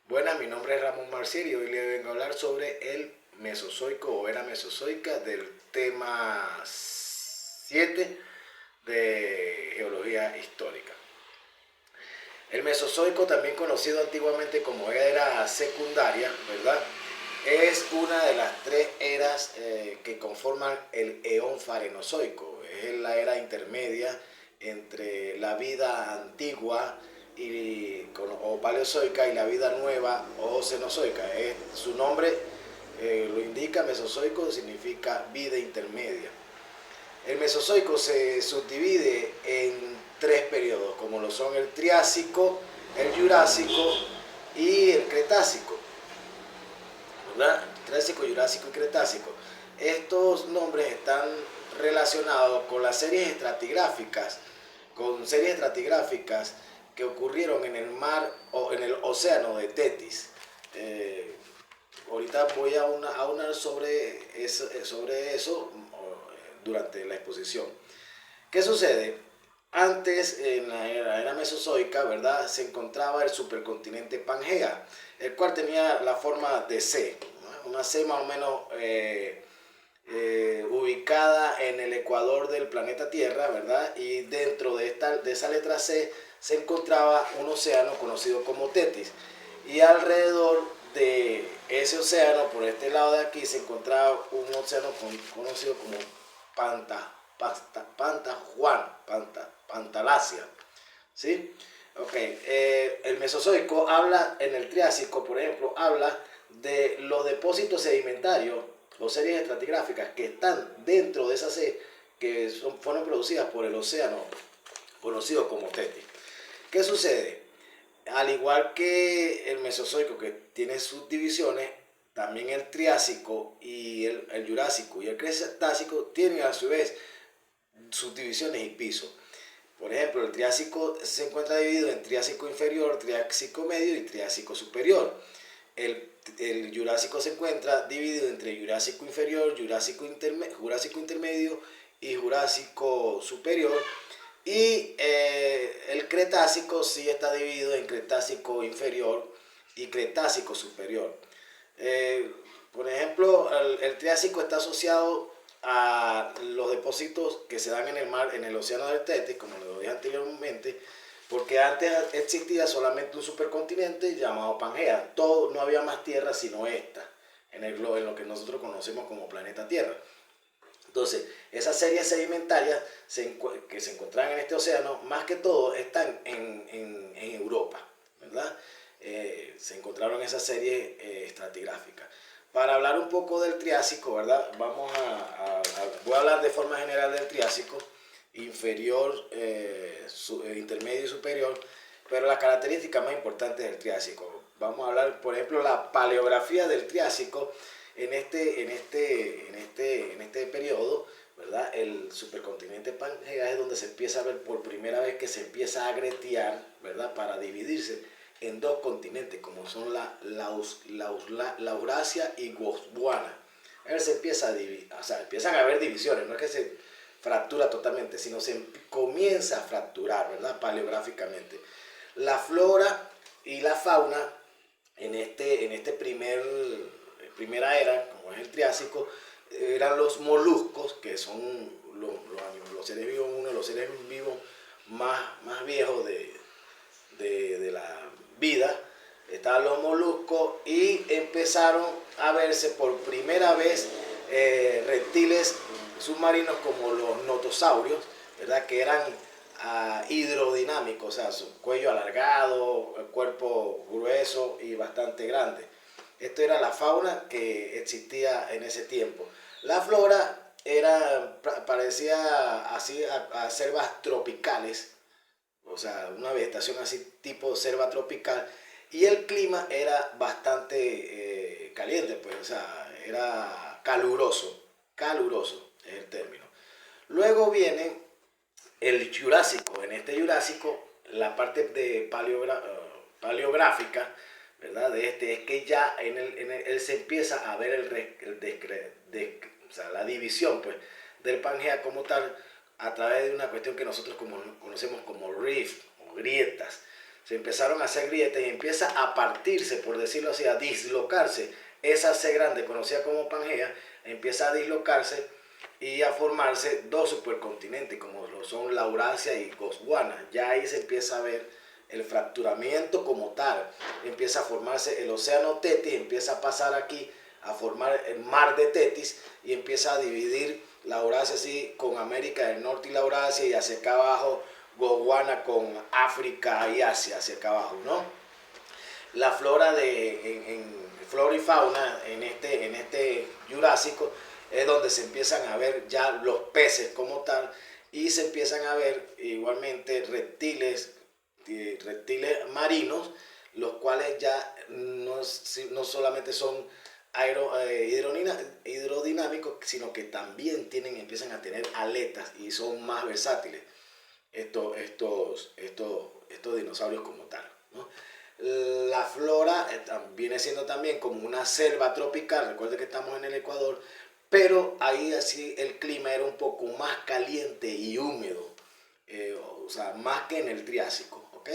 Buenas, mi nombre es Ramón Marcier y hoy le vengo a hablar sobre el Mesozoico o era mesozoica del tema 7 de Geología Histórica. El Mesozoico, también conocido antiguamente como era secundaria, ¿verdad? Es una de las tres eras que conforman el eón farenozoico. Es la era intermedia entre la vida antigua o paleozoica y la vida nueva o cenozoica. Su nombre lo indica, mesozoico significa vida intermedia. El Mesozoico se subdivide en tres periodos, como lo son el Triásico, el Jurásico y el Cretácico, ¿verdad? Triásico, Jurásico y Cretácico. Estos nombres están relacionados con las series estratigráficas, que ocurrieron en el mar o en el océano de Tetis. Ahorita voy a hablar sobre eso durante la exposición. ¿Qué sucede? Antes, en la era mesozoica, ¿verdad?, se encontraba el supercontinente Pangea, el cual tenía la forma de C, ¿no? Una C más o menos ubicada en el ecuador del planeta Tierra, ¿verdad? Y dentro de esa letra C se encontraba un océano conocido como Tetis. Y alrededor de ese océano, por este lado de aquí, se encontraba un océano conocido como Pantalacia. ¿Sí? Ok. El Mesozoico habla, en el Triásico, por ejemplo, habla de los depósitos sedimentarios o series estratigráficas que están dentro de esa serie fueron producidas por el océano conocido como Tetis. ¿Qué sucede? Al igual que el Mesozoico, que tiene subdivisiones, también el Triásico y el Jurásico y el Cretácico tienen a su vez subdivisiones y pisos. Por ejemplo, el Triásico se encuentra dividido en Triásico inferior, Triásico medio y Triásico superior. El Jurásico se encuentra dividido entre Jurásico inferior, Jurásico intermedio y Jurásico superior. Y el Cretácico sí está dividido en Cretácico inferior y Cretácico superior. Por ejemplo, el Triásico está asociado a los depósitos que se dan en el mar, en el océano del Tetis, como lo dije anteriormente, porque antes existía solamente un supercontinente llamado Pangea. No había más tierra sino esta, en lo que nosotros conocemos como planeta Tierra. Entonces, esas series sedimentarias que se encontraban en este océano, más que todo, están en Europa, ¿verdad? Se encontraron esas series estratigráficas. Para hablar un poco del Triásico, ¿verdad? Voy a hablar de forma general del Triásico, inferior, intermedio y superior, pero las características más importantes del Triásico. Vamos a hablar, por ejemplo, la paleografía del Triásico en este periodo, ¿verdad? El supercontinente Pangea es donde se empieza a ver por primera vez que se empieza a agretear, ¿verdad?, para dividirse en dos continentes, como son la Eurasia y Gondwana. A ver, se empieza a dividir, o sea, empiezan a haber divisiones, no es que se fractura totalmente, sino se comienza a fracturar, ¿verdad?, paleográficamente. La flora y la fauna en este primera era, como es el Triásico, eran los moluscos, que son los seres vivos, uno de los seres vivos más viejos de la vida. Estaban los moluscos y empezaron a verse por primera vez reptiles submarinos como los notosaurios, ¿verdad?, que eran hidrodinámicos, o sea, su cuello alargado, el cuerpo grueso y bastante grande. Esto era la fauna que existía en ese tiempo. La flora parecía así a selvas tropicales, o sea, una vegetación así tipo selva tropical, y el clima era bastante caliente, pues, o sea, era caluroso es el término. Luego viene el Jurásico. En este Jurásico, la parte de paleográfica, ¿verdad?, de es que ya él se empieza a ver o sea, la división, pues, del Pangea como tal, a través de una cuestión que nosotros conocemos como rift o grietas. se empezaron a hacer grietas y empieza a partirse, por decirlo así, a dislocarse. Esa C grande, conocida como Pangea, empieza a dislocarse y a formarse dos supercontinentes, como lo son Laurasia y Gondwana. Ya ahí se empieza a ver el fracturamiento como tal. Empieza a formarse el océano Tetis, empieza a pasar aquí a formar el mar de Tetis y empieza a dividir la Eurasia así con América del Norte y la Eurasia, y hacia acá abajo Gondwana con África y Asia hacia acá abajo, ¿no? La flora en flora y fauna en este Jurásico es donde se empiezan a ver ya los peces como tal, y se empiezan a ver igualmente reptiles marinos, los cuales ya no solamente son hidrodinámicos, sino que también empiezan a tener aletas y son más versátiles estos dinosaurios como tal, ¿no? La flora viene siendo también como una selva tropical. Recuerden que estamos en el Ecuador, pero ahí así el clima era un poco más caliente y húmedo, o sea, más que en el Triásico, ¿ok?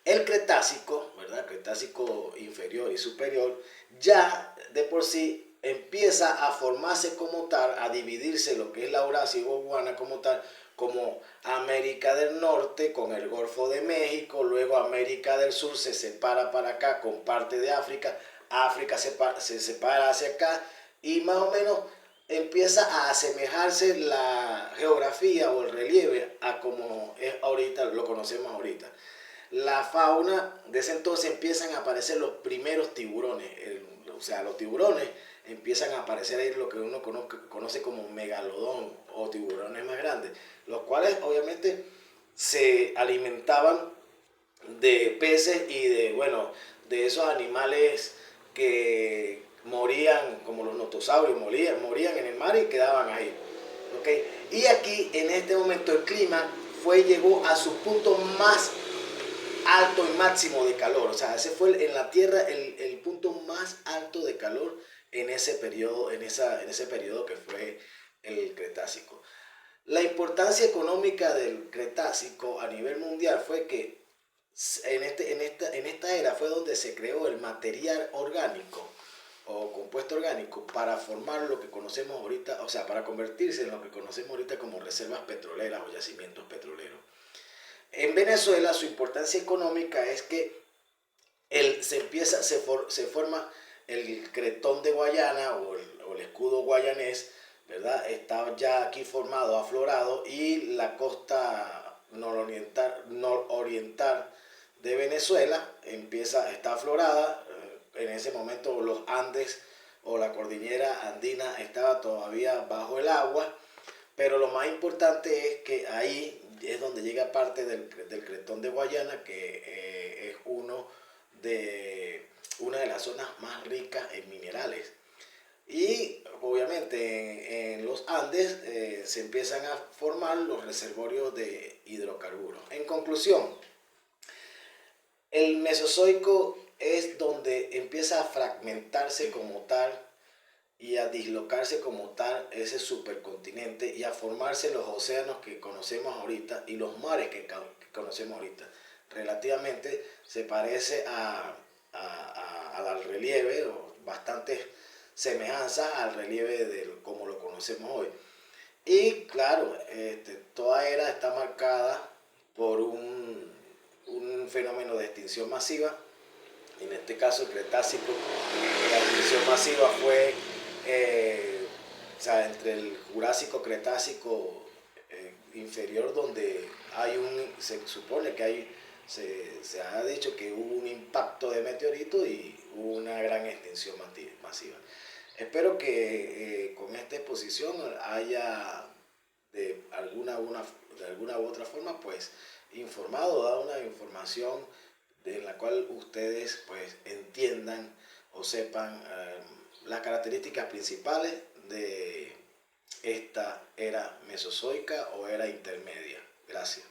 El Cretácico, ¿verdad? Cretácico inferior y superior, ya de por sí empieza a formarse como tal, a dividirse lo que es la Eurasia y Gondwana como tal, como América del Norte con el Golfo de México, luego América del Sur se separa para acá con parte de África, África se separa hacia acá, y más o menos empieza a asemejarse la geografía o el relieve a como es ahorita, lo conocemos ahorita. La fauna de ese entonces empiezan a aparecer los primeros tiburones, o sea, los tiburones empiezan a aparecer ahí lo que uno conoce como megalodón o tiburones más grandes, los cuales obviamente se alimentaban de peces y de esos animales que morían, como los notosaurios, morían en el mar y quedaban ahí, ¿okay? Y aquí en este momento el clima llegó a su punto más alto y máximo de calor, o sea, ese fue en la Tierra el punto más alto de calor en ese periodo, en ese periodo que fue el Cretácico. La importancia económica del Cretácico a nivel mundial fue que en esta era fue donde se creó el material orgánico o compuesto orgánico para formar lo que conocemos ahorita, o sea, para convertirse en lo que conocemos ahorita como reservas petroleras o yacimientos petroleros. En Venezuela su importancia económica es que se forma el cretón de Guayana o el escudo guayanés, ¿verdad? Está ya aquí formado, aflorado, y la costa nororiental de Venezuela está aflorada. En ese momento los Andes o la cordillera andina estaba todavía bajo el agua, pero lo más importante es que ahí es donde llega parte del cretón de Guayana, que es una de las zonas más ricas en minerales. Y obviamente en los Andes se empiezan a formar los reservorios de hidrocarburos. En conclusión, el Mesozoico es donde empieza a fragmentarse como tal y a dislocarse como tal ese supercontinente, y a formarse los océanos que conocemos ahorita y los mares que conocemos ahorita. Relativamente se parece al relieve, o bastante semejanza al relieve como lo conocemos hoy. Y claro, toda era está marcada por un fenómeno de extinción masiva. En este caso el Cretácico, la extinción masiva fue o sea, entre el Jurásico Cretácico inferior, donde se supone que se ha dicho que hubo un impacto de meteorito y hubo una gran extinción masiva. Espero que con esta exposición haya de alguna u otra forma pues informado, dado una información de la cual ustedes pues entiendan o sepan las características principales de esta era mesozoica o era intermedia. Gracias.